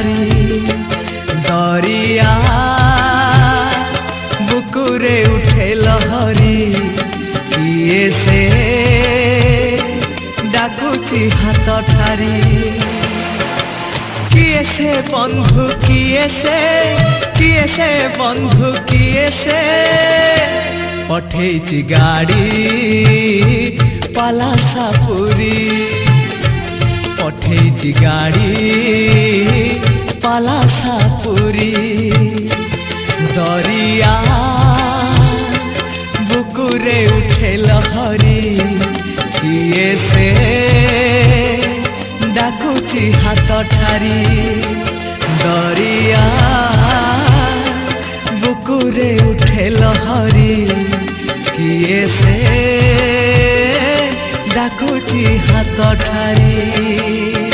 ठारी दरिया बुकुरे उठे लहरी किए से डाकुची हाथ ठारी किए से बंधु किए से बंधु किए से पठेची गाड़ी पलासापुरी पठेची गाड़ी पलासापुरी दरिया बुकुरे उठे लहरी किए से डाकुची हाथ ठारी दरिया बुकुरे उठे लहरी किए से डाकुची हाथ ठारी।